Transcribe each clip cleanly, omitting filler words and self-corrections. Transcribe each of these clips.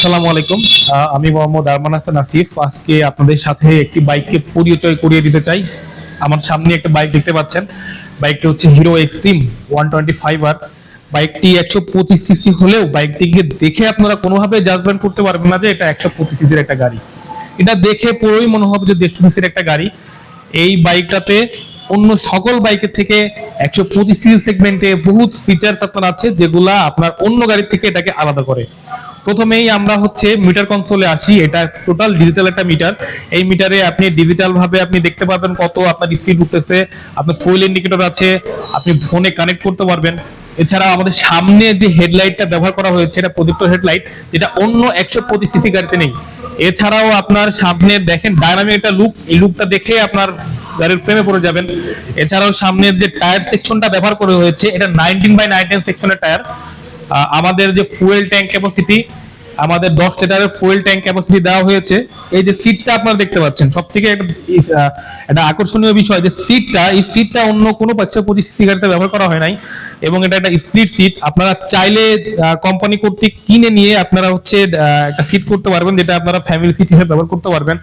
আসসালামু আলাইকুম। আমি মোহাম্মদ আরমান হাসান আসিফ। আজকে আপনাদের সাথে একটি বাইককে পরিচয় করিয়ে দিতে চাই। আমার সামনে একটা বাইক দেখতে পাচ্ছেন। বাইকটি হচ্ছে হিরো এক্সট্রিম 125R। বাইকটি 125 সিসি হলেও বাইকটিকে দেখে আপনারা কোনোভাবে জাজমেন্ট করতে পারবেন না যে এটা 125 সিসির একটা গাড়ি। এটা দেখে পুরোই মনে হবে যে 150 সিসির একটা গাড়ি। এই বাইকটাতে অন্য সকল বাইকের থেকে 125 সিসি সেগমেন্টে বহুত ফিচার্স আপনার আছে, যেগুলা আপনার অন্য গাড়ির থেকে এটাকে আলাদা করে। প্রথমেই আমরা হচ্ছে মিটার কনসোলে আসি। এটা টোটাল ডিজিটাল একটা মিটার। এই মিটারে আপনি ডিজিটাল ভাবে আপনি দেখতে পারবেন কত আপনার স্পিড উঠতেছে, আপনার ফুয়েল ইন্ডিকেটর আছে, আপনি ফোনে কানেক্ট করতে পারবেন। এছাড়া আমাদের সামনে যে হেডলাইটটা ব্যবহার করা হয়েছে এটা প্রজেক্টর হেডলাইট, যেটা অন্য 125 সিসি গাড়িতে নেই। এছাড়াও আপনার সামনে দেখেন ডায়নামিক একটা লুক, এই লুকটা দেখে আপনার গাড়ির প্রেমে পড়ে যাবেন। এছাড়াও সামনের যে টায়ার সেকশনটা ব্যবহার করা হয়েছে এটা 19/19 সেকশনের টায়ার। আমাদের যে ফুয়েল ট্যাঙ্ক ক্যাপাসিটি, আমাদের 10 লিটারের ফুয়েল ট্যাঙ্ক ক্যাপাসিটি দেওয়া হয়েছে। এই যে সিটটা আপনারা দেখতে পাচ্ছেন, সব থেকে একটা আকর্ষণীয় বিষয় যে সিটটা, এই সিটটা অন্য কোনো 125 সিসি গাড়িতে ব্যবহার করা হয় নাই, এবং এটা একটা স্প্লিট সিট। আপনারা চাইলে কোম্পানি কর্তৃক কিনে নিয়ে আপনারা হচ্ছে একটা সিট করতে পারবেন, যেটা আপনারা ফ্যামিলি সিট হিসেবে ব্যবহার করতে পারবেন।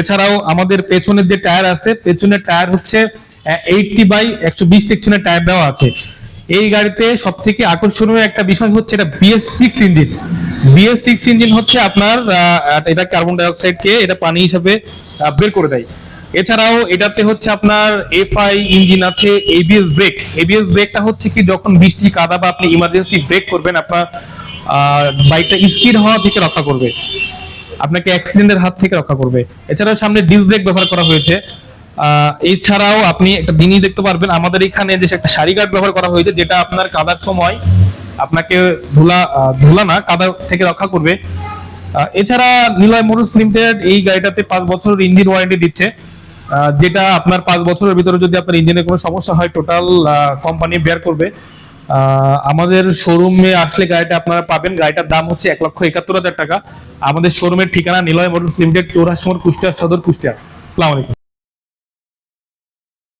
এছাড়াও আমাদের পেছনের যে টায়ার আছে, পেছনের টায়ার হচ্ছে 80/120 সেকশনের টায়ার দেওয়া আছে। এই গাড়িতে সব থেকে আকর্ষণীয় একটা বিষয় হচ্ছে এটা BS6 ইঞ্জিন। BS6 ইঞ্জিন হচ্ছে আপনার এটা কার্বন ডাই অক্সাইডকে এটা পানি হিসাবে বের করে দেয়। এছাড়াও এটাতে হচ্ছে আপনার FI ইঞ্জিন আছে। ABS ব্রেকটা হচ্ছে কি, যখন বৃষ্টি কাদা বা আপনি ইমার্জেন্সি ব্রেক করবেন, আপনার বাইকটা স্কিড হওয়া থেকে রক্ষা করবে, আপনাকে অ্যাক্সিডেন্টের হাত থেকে রক্ষা করবে। এছাড়াও সামনে ডিস্ক ব্রেক ব্যবহার করা হয়েছে। এছাড়াও আপনি একটা জিনিস দেখতে পারবেন, আমাদের এখানে যে একটা সারি গার্ড ব্যবহার করা হয়েছে, যেটা আপনার কাদার সময় আপনাকে ধুলা না কাদা থেকে রক্ষা করবে। এছাড়া নিলয় মোটরস লিমিটেড এই গাড়িটাতে 5 বছর ইঞ্জিন ওয়ারেন্টি দিচ্ছে, যেটা আপনার 5 বছরের ভিতরে যদি আপনার ইঞ্জিনের কোনো সমস্যা হয় টোটাল কোম্পানি বেয়ার করবে। আমাদের শোরুমে আসলে গাড়িটা আপনারা পাবেন। গাড়িটার দাম হচ্ছে 1,71,000 টাকা। আমাদের শোরুমের ঠিকানা নিলয় মোটরস লিমিটেড, 84 কুষ্টিয়া সদর, কুষ্টিয়া। আসসালামু আলাইকুম।